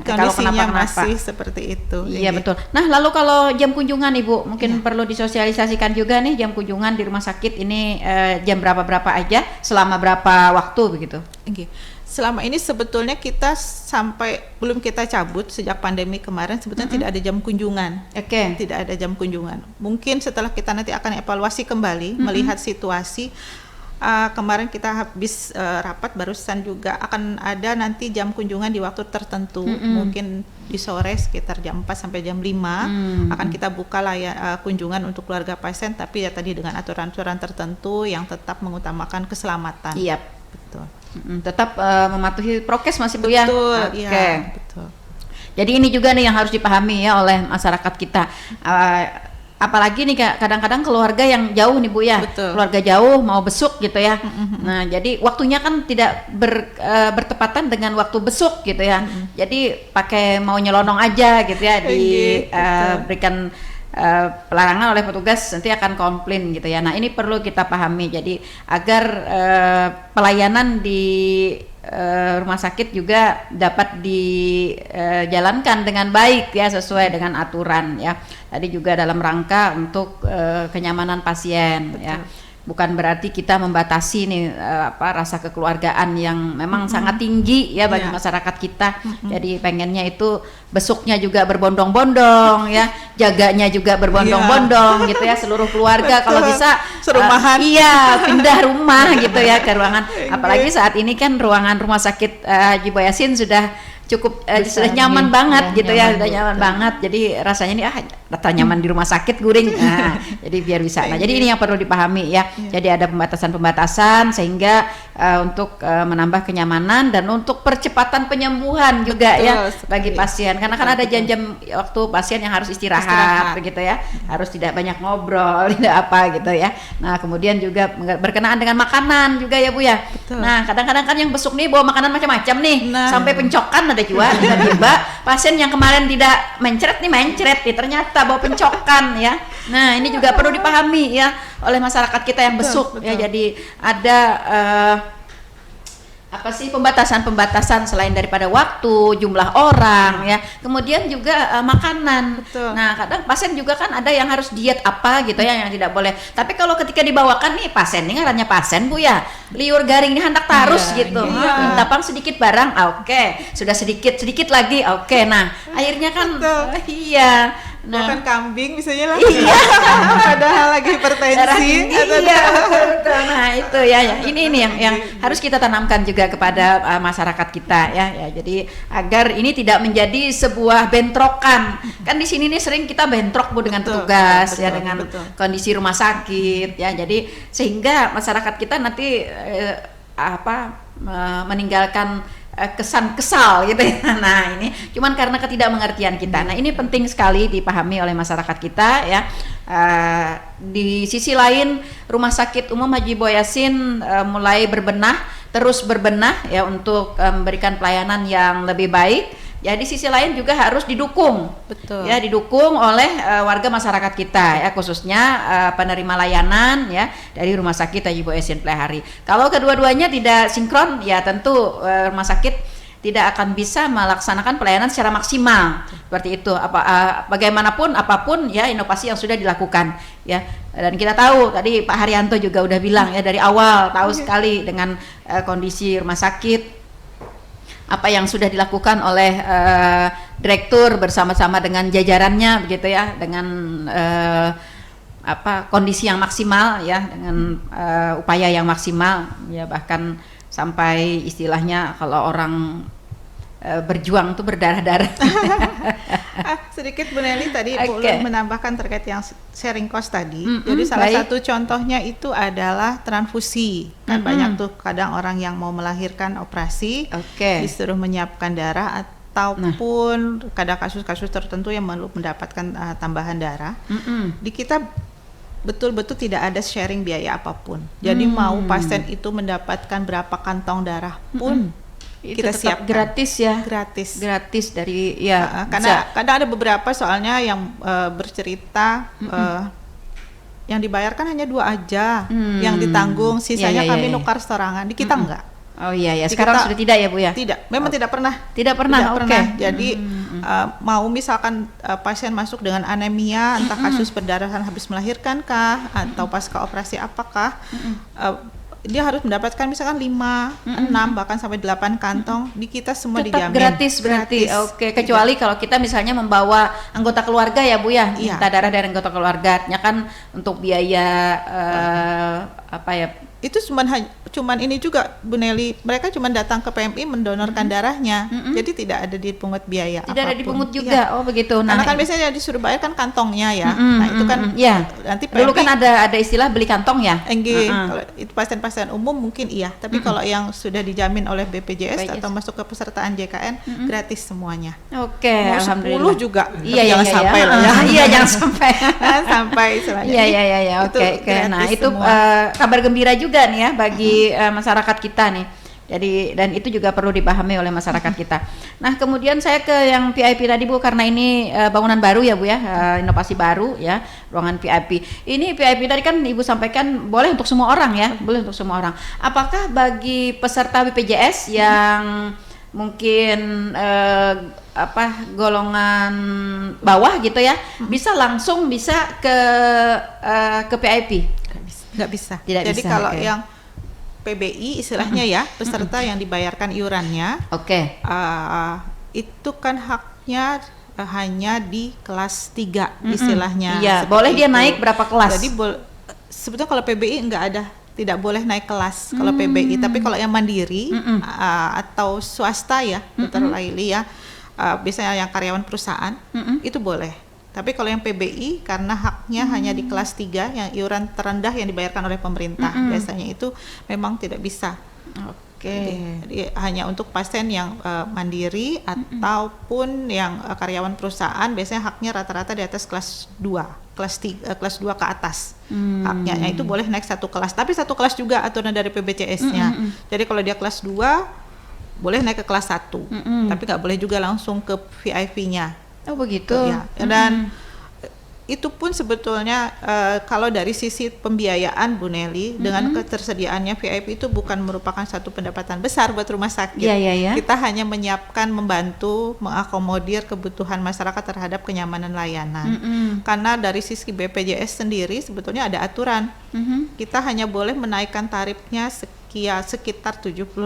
kalau kenapa-kenapa masih seperti itu. Iya betul. Nah lalu kalau jam kunjungan Ibu, mungkin perlu disosialisasikan juga nih jam kunjungan di rumah sakit ini jam berapa aja, selama berapa waktu begitu? Selama ini sebetulnya kita sampai belum kita cabut sejak pandemi kemarin sebetulnya tidak ada jam kunjungan. Tidak ada jam kunjungan. Mungkin setelah kita nanti akan evaluasi kembali, melihat situasi. Kemarin kita habis rapat barusan juga akan ada nanti jam kunjungan di waktu tertentu, mungkin di sore sekitar jam 4 sampai jam 5 akan kita buka kunjungan untuk keluarga pasien, tapi ya tadi dengan aturan-aturan tertentu yang tetap mengutamakan keselamatan. Betul. Tetap mematuhi prokes masih Bu ya. Betul. Jadi ini juga nih yang harus dipahami ya oleh masyarakat kita. Apalagi nih kadang-kadang keluarga yang jauh nih Bu ya, keluarga jauh mau besuk gitu ya. Nah jadi waktunya kan tidak bertepatan dengan waktu besuk gitu ya. Jadi pakai mau nyelonong aja gitu ya, diberikan pelarangan oleh petugas, nanti akan komplain gitu ya. Nah ini perlu kita pahami, jadi agar pelayanan di rumah sakit juga dapat dijalankan dengan baik ya, sesuai dengan aturan ya. Tadi juga dalam rangka untuk kenyamanan pasien. Ya. Bukan berarti kita membatasi nih rasa kekeluargaan yang memang sangat tinggi ya bagi masyarakat kita. Jadi pengennya itu besuknya juga berbondong-bondong ya, jaganya juga berbondong-bondong gitu ya, seluruh keluarga kalau bisa serumahan. Pindah rumah gitu ya ke ruangan. Apalagi saat ini kan ruangan rumah sakit Haji Boy Yasin sudah cukup sudah nyaman banget gitu ya, sudah nyaman banget. Jadi rasanya ini data nyaman di rumah sakit guring. Nah, jadi biar bisa. Nah, jadi ini yang perlu dipahami ya. Jadi ada pembatasan-pembatasan sehingga untuk menambah kenyamanan dan untuk percepatan penyembuhan juga ya bagi pasien. Karena kan ada jam-jam waktu pasien yang harus istirahat begitu ya. Harus tidak banyak ngobrol, tidak apa gitu ya. Nah, kemudian juga berkenaan dengan makanan juga ya Bu ya. Nah, kadang-kadang kan yang besuk nih bawa makanan macam-macam nih. Sampai pencokan ada juga tiba-tiba pasien yang kemarin tidak mencret nih ternyata bawa pencokan ya. Nah ini juga perlu dipahami ya oleh masyarakat kita yang besuk ya. Jadi ada pembatasan selain daripada waktu, jumlah orang ya, kemudian juga makanan. Nah kadang pasien juga kan ada yang harus diet apa gitu ya, yang tidak boleh. Tapi kalau ketika dibawakan nih pasien, ini ngarannya pasien Bu ya, liur garing ini hendak tarus gitu, tapang sedikit barang, sudah sedikit lagi, nah akhirnya kan Bukan kambing misalnya lah. Padahal lagi hipertensi. Betul. Nah itu ya. Ini yang harus kita tanamkan juga kepada masyarakat kita ya. Jadi agar ini tidak menjadi sebuah bentrokan. Kan di sini nih sering kita bentrok Bu dengan petugas ya, dengan kondisi rumah sakit ya. Jadi sehingga masyarakat kita nanti meninggalkan kesan kesal gitu ya. Nah ini cuman karena ketidakmengertian kita. Nah ini penting sekali dipahami oleh masyarakat kita ya. Di sisi lain Rumah Sakit Umum Haji Boy Yasin mulai terus berbenah ya untuk memberikan pelayanan yang lebih baik. Ya di sisi lain juga harus didukung, ya didukung oleh warga masyarakat kita ya, khususnya penerima layanan ya dari Rumah Sakit Haji Boy Yasin Plehari. Kalau kedua-duanya tidak sinkron ya tentu rumah sakit tidak akan bisa melaksanakan pelayanan secara maksimal. Seperti itu. Bagaimanapun apapun ya inovasi yang sudah dilakukan ya. Dan kita tahu tadi Pak Haryanto juga udah bilang ya dari awal tahu sekali dengan kondisi rumah sakit, apa yang sudah dilakukan oleh direktur bersama-sama dengan jajarannya begitu ya, dengan kondisi yang maksimal ya, dengan upaya yang maksimal ya, bahkan sampai istilahnya kalau orang berjuang tuh berdarah-darah. Sedikit Bu Nelly tadi menambahkan terkait yang sharing cost tadi. Jadi salah satu contohnya itu adalah transfusi. Kan banyak tuh kadang orang yang mau melahirkan operasi disuruh menyiapkan darah ataupun kadang kasus-kasus tertentu yang perlu mendapatkan tambahan darah. Di kita betul-betul tidak ada sharing biaya apapun. Jadi mau pasien itu mendapatkan berapa kantong darah pun kita siap gratis ya, gratis dari ya karena kadang ada beberapa soalnya yang bercerita yang dibayarkan hanya 2 aja yang ditanggung, sisanya kami nukar setorangan. Di kita enggak. Oh iya ya, sekarang sudah tidak ya Bu ya? Tidak, memang tidak pernah. Tidak pernah. Jadi mau misalkan pasien masuk dengan anemia, entah kasus perdarahan habis melahirkan kah, atau pasca operasi apakah, dia harus mendapatkan misalkan 5, 6 bahkan sampai 8 kantong. Di kita semua tetap dijamin. Gratis berarti. Kecuali kalau kita misalnya membawa anggota keluarga ya Bu ya, minta darah dari anggota keluarganya kan untuk biaya itu cuman ini juga Bu Nelly, mereka cuma datang ke PMI mendonorkan darahnya, jadi tidak ada dipungut biaya tidak apapun. Ada dipungut juga. Oh begitu. Karena kan biasanya disuruh bayar kan kantongnya ya. Nah itu kan nanti PMI, dulu kan ada istilah beli kantong ya. Kalau itu pasien-pasien umum mungkin tapi kalau yang sudah dijamin oleh BPJS atau masuk ke pesertaan JKN gratis semuanya. Alhamdulillah. 10 juga. Jangan sampai lah ya. Iya jangan sampai. Sampai istilahnya. Iya. Oke. Nah itu kabar gembira juga nih ya bagi masyarakat kita nih. Jadi dan itu juga perlu dipahami oleh masyarakat kita. Nah kemudian saya ke yang VIP tadi Bu, karena ini bangunan baru ya Bu ya, inovasi baru ya, ruangan VIP. Ini VIP tadi kan Ibu sampaikan boleh untuk semua orang ya, boleh untuk semua orang. Apakah bagi peserta BPJS yang mungkin golongan bawah gitu ya, bisa langsung ke VIP? Nggak bisa. Jadi kalau yang PBI istilahnya ya, peserta yang dibayarkan iurannya, itu kan haknya hanya di kelas 3 istilahnya. Iya, boleh dia naik berapa kelas? Jadi sebetulnya kalau PBI tidak boleh naik kelas kalau PBI, tapi kalau yang mandiri atau swasta ya, Dr. Laili ya, biasanya yang karyawan perusahaan itu boleh. Tapi kalau yang PBI karena haknya hanya di kelas 3 yang iuran terendah yang dibayarkan oleh pemerintah, biasanya itu memang tidak bisa. Jadi hanya untuk pasien yang mandiri ataupun yang karyawan perusahaan, biasanya haknya rata-rata di atas kelas 2, kelas 2 ke atas. Haknya itu boleh naik 1 kelas, tapi 1 kelas juga aturan dari PBCS-nya. Jadi kalau dia kelas 2 boleh naik ke kelas 1, tapi nggak boleh juga langsung ke VIP-nya. Oh begitu. Ya. Dan itu pun sebetulnya kalau dari sisi pembiayaan Bu Nelly, dengan ketersediaannya VIP itu bukan merupakan satu pendapatan besar buat rumah sakit. Kita hanya menyiapkan, membantu, mengakomodir kebutuhan masyarakat terhadap kenyamanan layanan. Karena dari sisi BPJS sendiri sebetulnya ada aturan. Kita hanya boleh menaikkan tarifnya sekitar 75%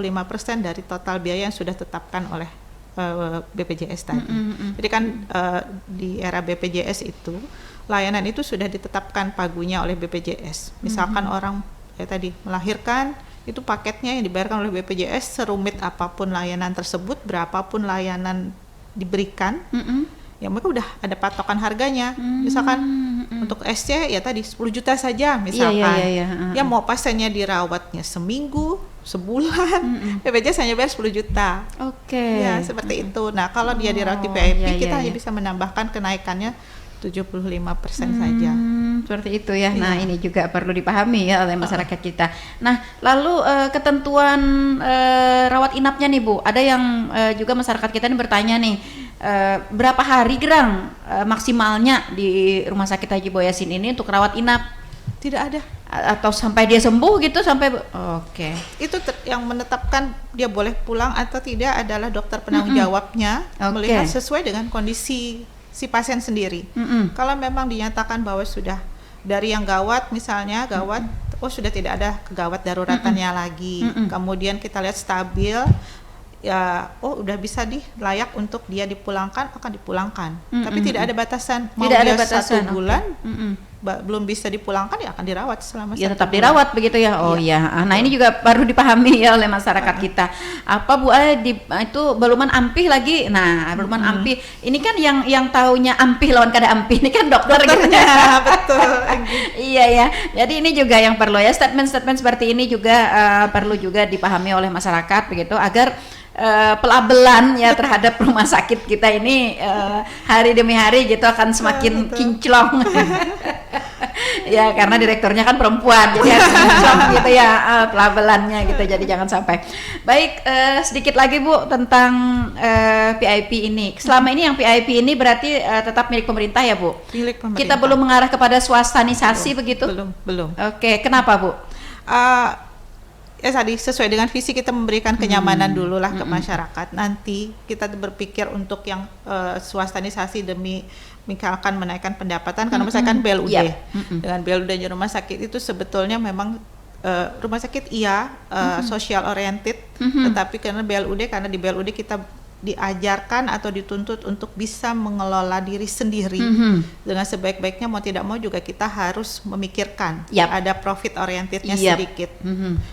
dari total biaya yang sudah ditetapkan oleh BPJS tadi. Jadi kan di era BPJS itu layanan itu sudah ditetapkan pagunya oleh BPJS. Misalkan orang tadi melahirkan, itu paketnya yang dibayarkan oleh BPJS, serumit apapun layanan tersebut, berapapun layanan diberikan, ya mereka udah ada patokan harganya. Misalkan untuk SC ya tadi 10 juta saja misalkan. Ya mau pasiennya dirawatnya seminggu, sebulan, BPJS hanya bayar 10 juta. Ya seperti itu. Nah kalau dia dirawat di VIP, kita hanya bisa menambahkan kenaikannya 75% saja. Seperti itu ya. Nah ini juga perlu dipahami ya oleh masyarakat kita. Nah lalu ketentuan rawat inapnya nih Bu, ada yang juga masyarakat kita ini bertanya nih, berapa hari maksimalnya di Rumah Sakit Haji Boyasin ini untuk rawat inap? Tidak ada. atau sampai dia sembuh gitu sampai itu yang menetapkan dia boleh pulang atau tidak adalah dokter penanggung jawabnya melihat sesuai dengan kondisi si pasien sendiri. Kalau memang dinyatakan bahwa sudah dari yang gawat misalnya sudah tidak ada kegawat daruratannya lagi, kemudian kita lihat stabil ya, udah bisa layak untuk dia dipulangkan, akan dipulangkan. Tapi tidak ada batasan, mau tidak ada batasan, 1 bulan belum bisa dipulangkan ya akan dirawat selama 1 tetap bulan. dirawat begitu ya. Nah ini juga perlu dipahami ya oleh masyarakat kita. Apa Bu itu beluman ampih lagi. Nah beluman ampih ini kan yang taunya ampih lawan kada ampih ini kan dokternya gitu. Betul. Iya ya, jadi ini juga yang perlu ya, statement-statement seperti ini juga perlu juga dipahami oleh masyarakat begitu, agar pelabelan ya terhadap rumah sakit kita ini hari demi hari gitu akan semakin kinclong. Ya karena direkturnya kan perempuan, jadi harus kinclong gitu ya pelabelannya gitu, jadi jangan sampai. Baik, sedikit lagi Bu tentang PIP ini. Selama ini yang PIP ini berarti tetap milik pemerintah ya Bu? Milik pemerintah. Kita belum mengarah kepada swastanisasi begitu? Belum. Oke, kenapa Bu? Ya tadi sesuai dengan visi kita memberikan kenyamanan dulu lah ke masyarakat. Nanti kita berpikir untuk yang swastanisasi demi misalkan menaikkan pendapatan, karena misalkan BLUD dengan BLUD di rumah sakit itu sebetulnya memang rumah sakit social oriented, tetapi karena di BLUD kita diajarkan atau dituntut untuk bisa mengelola diri sendiri dengan sebaik-baiknya, mau tidak mau juga kita harus memikirkan ada profit orientednya sedikit.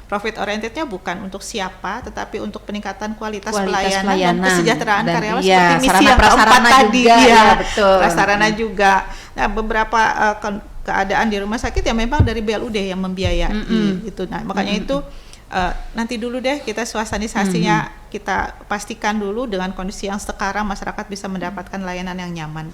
Profit orientednya bukan untuk siapa, tetapi untuk peningkatan kualitas pelayanan dan kesejahteraan karyawan, seperti misi yang keempat tadi prasarana juga. Nah beberapa keadaan di rumah sakit yang memang dari BLUD yang membiayai itu. Nah makanya itu nanti dulu deh kita swastanisasinya kita pastikan dulu dengan kondisi yang sekarang masyarakat bisa mendapatkan layanan yang nyaman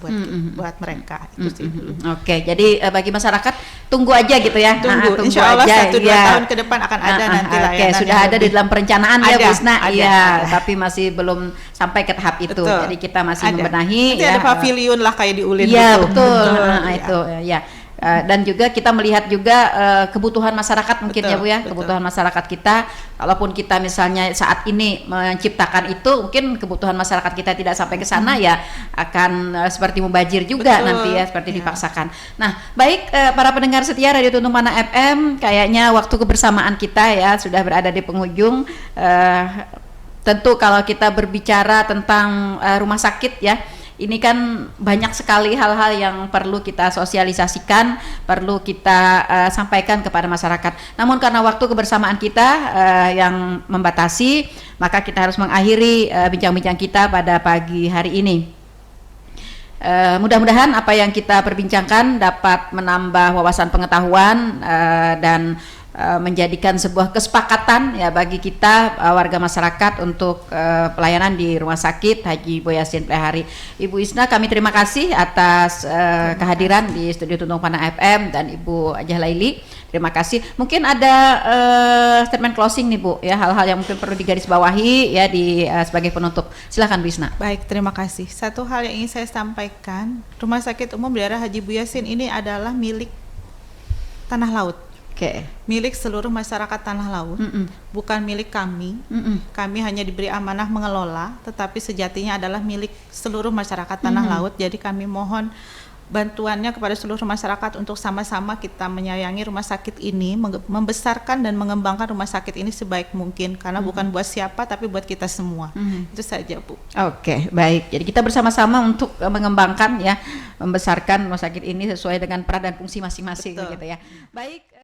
buat mereka itu sih dulu. Oke, jadi bagi masyarakat tunggu aja gitu ya. Tunggu insya Allah aja, 1-2 tahun ke depan akan ada nanti layanan. Sudah ada di dalam perencanaan ya Bu Isna. Iya, tapi masih belum sampai ke tahap itu. Betul. Jadi kita masih membenahi. Nanti ada pavilion lah kayak di Ulin. Iya betul. Itu ya. Dan juga kita melihat juga kebutuhan masyarakat mungkin ya Bu ya, kebutuhan masyarakat kita. Kalaupun kita misalnya saat ini menciptakan itu, mungkin kebutuhan masyarakat kita tidak sampai ke sana ya akan seperti mubazir juga nanti ya, seperti dipaksakan. Nah, baik para pendengar setia Radio Tuntung Panah FM, kayaknya waktu kebersamaan kita ya sudah berada di penghujung. Tentu kalau kita berbicara tentang rumah sakit ya, ini kan banyak sekali hal-hal yang perlu kita sosialisasikan, perlu kita sampaikan kepada masyarakat. Namun karena waktu kebersamaan kita yang membatasi, maka kita harus mengakhiri bincang-bincang kita pada pagi hari ini. Mudah-mudahan apa yang kita perbincangkan dapat menambah wawasan pengetahuan dan menjadikan sebuah kesepakatan ya bagi kita warga masyarakat untuk pelayanan di Rumah Sakit Haji Boy Yassin Plehari. Ibu Isna, kami terima kasih atas kehadiran di Studio Tuntung Panah FM, dan Ibu Ajah Laili, terima kasih. Mungkin ada statement closing nih Bu ya, hal-hal yang mungkin perlu digarisbawahi ya di sebagai penutup. Silakan Bu Isna. Baik, terima kasih. Satu hal yang ingin saya sampaikan, Rumah Sakit Umum Daerah Haji Boy Yassin ini adalah milik tanah laut. Milik seluruh masyarakat tanah laut, bukan milik kami. Kami hanya diberi amanah mengelola, tetapi sejatinya adalah milik seluruh masyarakat tanah laut. Jadi kami mohon bantuannya kepada seluruh masyarakat untuk sama-sama kita menyayangi rumah sakit ini, membesarkan dan mengembangkan rumah sakit ini sebaik mungkin, karena bukan buat siapa tapi buat kita semua. Itu saja Bu. Oke, baik. Jadi kita bersama-sama untuk mengembangkan ya, membesarkan rumah sakit ini sesuai dengan peran dan fungsi masing-masing gitu ya. Baik.